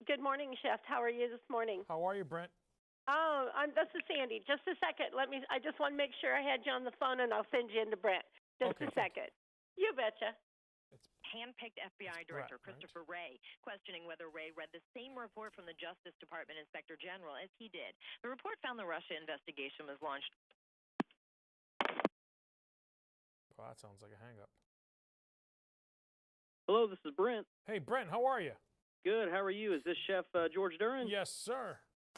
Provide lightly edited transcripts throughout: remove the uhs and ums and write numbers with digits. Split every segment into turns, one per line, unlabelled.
Good morning, Chef. How are you this morning?
How are you, Brent?
Oh, this is Sandy. Just a second. I just want to make sure I had you on the phone, and I'll send you into Brent. Just
Okay,
a second. You betcha.
It's
Handpicked FBI Director
Brett, right?
Christopher Wray, questioning whether Wray read the same report from the Justice Department Inspector General as he did. The report found the Russia investigation was launched.
Well, that sounds like a hang-up.
Hello, this is Brent.
Hey, Brent, how are you?
Good. How are you? Is this Chef George Duran?
Yes, sir.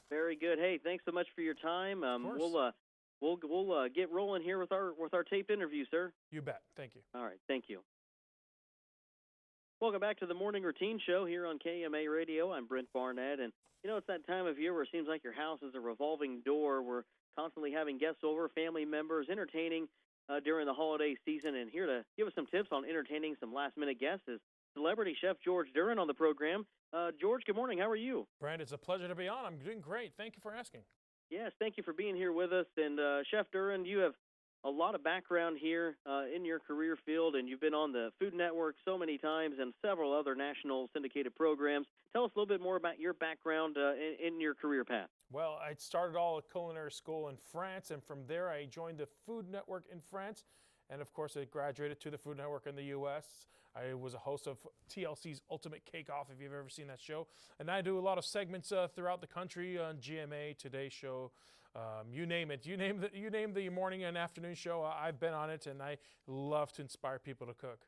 Very good. Hey, thanks so much for your time.
Of course.
We'll get rolling here with our taped interview, sir.
You bet. Thank you.
All right. Thank you. Welcome back to the Morning Routine Show here on KMA Radio. I'm Brent Barnett, and it's that time of year where it seems like your house is a revolving door. We're constantly having guests over, family members, entertaining during the holiday season, and here to give us some tips on entertaining some last-minute guests is celebrity chef George Duran on the program. George, good morning. How are you?
Brent, it's a pleasure to be on. I'm doing great. Thank you for asking.
Yes, thank you for being here with us. And Chef Duran, you have a lot of background here in your career field, and you've been on the Food Network so many times and several other national syndicated programs. Tell us a little bit more about your background in your career path.
Well, I started all at culinary school in France, and from there I joined the Food Network in France. And of course, I graduated to the Food Network in the U.S. I was a host of TLC's Ultimate Cake Off, if you've ever seen that show. And I do a lot of segments throughout the country on GMA, Today Show, you name it. You name the morning and afternoon show. I've been on it, and I love to inspire people to cook.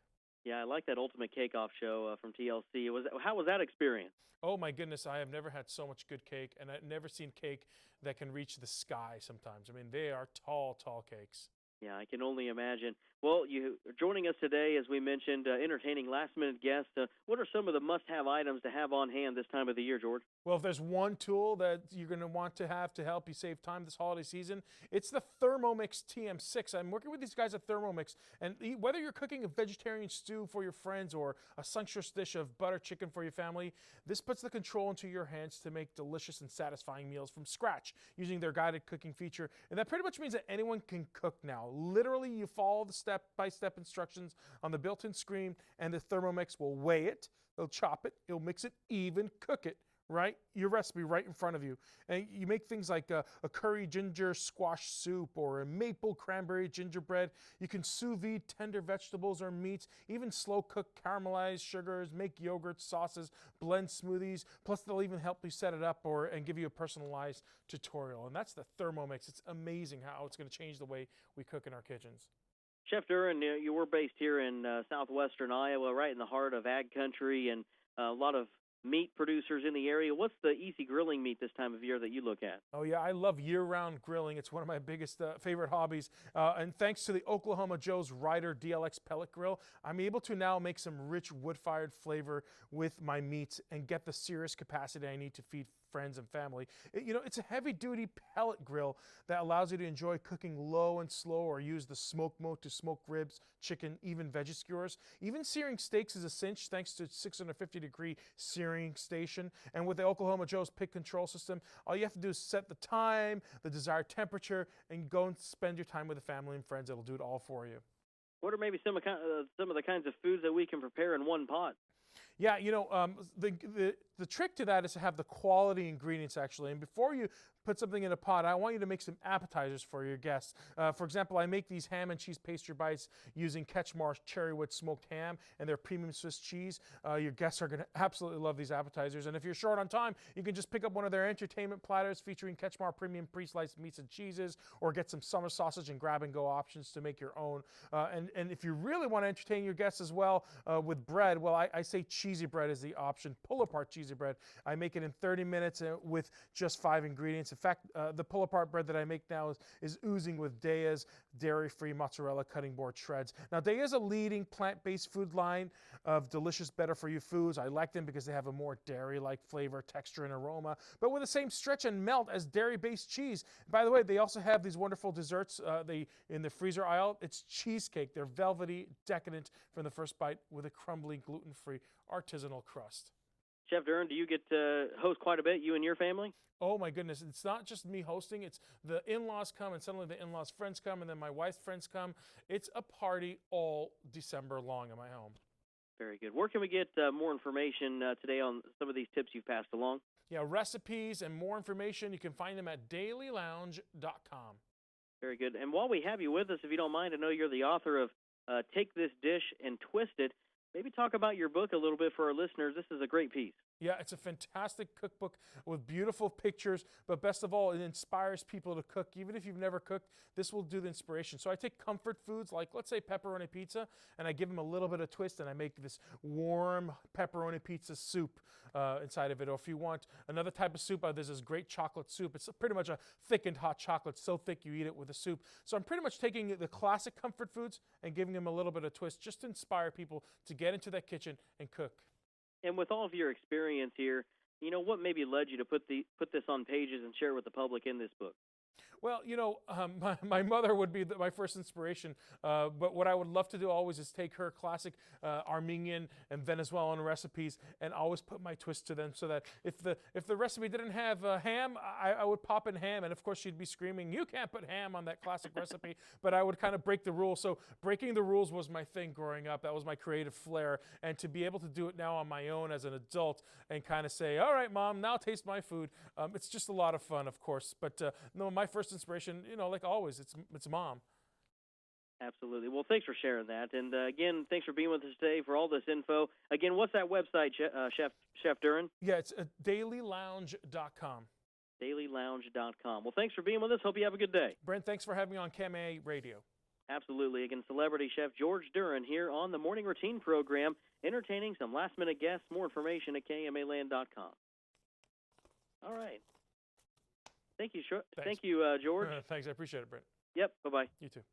Yeah, I like that Ultimate Cake Off show from TLC. How was that experience?
Oh my goodness, I have never had so much good cake, and I've never seen cake that can reach the sky sometimes. I mean, they are tall, tall cakes.
Yeah, I can only imagine. Well, you are joining us today, as we mentioned, entertaining last-minute guests. What are some of the must-have items to have on hand this time of the year, George?
Well, if there's one tool that you're going to want to have to help you save time this holiday season, it's the Thermomix TM6. I'm working with these guys at Thermomix, and whether you're cooking a vegetarian stew for your friends or a sumptuous dish of butter chicken for your family, this puts the control into your hands to make delicious and satisfying meals from scratch using their guided cooking feature. And that pretty much means that anyone can cook now. Literally, you follow the step-by-step instructions on the built-in screen, and the Thermomix will weigh it, it'll chop it, it'll mix it, even cook it. Right? Your recipe right in front of you. And you make things like a curry ginger squash soup or a maple cranberry gingerbread. You can sous vide tender vegetables or meats, even slow cook caramelized sugars, make yogurt, sauces, blend smoothies. Plus, they'll even help you set it up and give you a personalized tutorial. And that's the Thermomix. It's amazing how it's going to change the way we cook in our kitchens.
Chef Duran, you were based here in southwestern Iowa, right in the heart of ag country, and a lot of meat producers in the area. What's the easy grilling meat this time of year that you look at?
Oh yeah, I love year-round grilling. It's one of my biggest favorite hobbies. And thanks to the Oklahoma Joe's Ryder DLX pellet grill, I'm able to now make some rich wood-fired flavor with my meats and get the serious capacity I need to feed friends and family. It's a heavy-duty pellet grill that allows you to enjoy cooking low and slow, or use the smoke mode to smoke ribs, chicken, even veggie skewers. Even searing steaks is a cinch thanks to 650-degree searing station. And with the Oklahoma Joe's pig control system, all you have to do is set the time, the desired temperature, and go and spend your time with the family and friends. It'll do it all for you.
What are maybe some of the kinds of foods that we can prepare in one pot?
Yeah, the trick to that is to have the quality ingredients, actually. And before you put something in a pot, I want you to make some appetizers for your guests. For example, I make these ham and cheese pastry bites using Ketchmar's Cherrywood smoked ham and their premium Swiss cheese. Your guests are going to absolutely love these appetizers. And if you're short on time, you can just pick up one of their entertainment platters featuring Ketchmar premium pre-sliced meats and cheeses, or get some summer sausage and grab-and-go options to make your own. And if you really want to entertain your guests as well with bread, well, I say cheesy bread is the option. Pull-apart cheesy bread. I make it in 30 minutes with just 5 ingredients. In fact, the pull-apart bread that I make now is oozing with Daya's dairy-free mozzarella cutting board shreds. Now, Daya is a leading plant-based food line of delicious, better-for-you foods. I like them because they have a more dairy-like flavor, texture, and aroma, but with the same stretch and melt as dairy-based cheese. By the way, they also have these wonderful desserts in the freezer aisle. It's cheesecake. They're velvety, decadent from the first bite with a crumbly, gluten-free, artisanal crust.
Chef Duran, do you get to host quite a bit, you and your family?
Oh my goodness, it's not just me hosting, it's the in-laws come, and suddenly the in-laws' friends come, and then my wife's friends come. It's a party all December long in my home.
Very good. Where can we get more information today on some of these tips you've passed along?
Yeah, recipes and more information, you can find them at dailylounge.com.
Very good. And while we have you with us, if you don't mind, I know you're the author of Take This Dish and Twist It. Maybe talk about your book a little bit for our listeners. This is a great piece.
Yeah, it's a fantastic cookbook with beautiful pictures, but best of all, it inspires people to cook. Even if you've never cooked, this will do the inspiration. So I take comfort foods like, let's say, pepperoni pizza, and I give them a little bit of twist, and I make this warm pepperoni pizza soup inside of it. Or if you want another type of soup, there's this great chocolate soup. It's pretty much a thickened hot chocolate, so thick you eat it with a soup. So I'm pretty much taking the classic comfort foods and giving them a little bit of twist just to inspire people to get into that kitchen and cook.
And with all of your experience here, what maybe led you to put this on pages and share it with the public in this book?
Well, my mother would be my first inspiration, but what I would love to do always is take her classic Armenian and Venezuelan recipes and always put my twist to them, so that if the recipe didn't have ham, I would pop in ham, and of course she'd be screaming, "You can't put ham on that classic recipe," but I would kind of break the rules. So breaking the rules was my thing growing up. That was my creative flair, and to be able to do it now on my own as an adult and kind of say, "All right, Mom, now taste my food," it's just a lot of fun, of course. But no, my first inspiration, like always, it's Mom.
Absolutely. Well, thanks for sharing that. And again, thanks for being with us today for all this info. Again, what's that website, Chef Duran?
Yeah, it's dailylounge.com.
Dailylounge.com. Well, thanks for being with us. Hope you have a good day.
Brent, thanks for having me on KMA Radio.
Absolutely. Again, celebrity chef George Duran here on the Morning Routine program, entertaining some last-minute guests. More information at KMAland.com. All right. Thank you, George.
Thanks, I appreciate it, Brent.
Yep, bye-bye.
You too.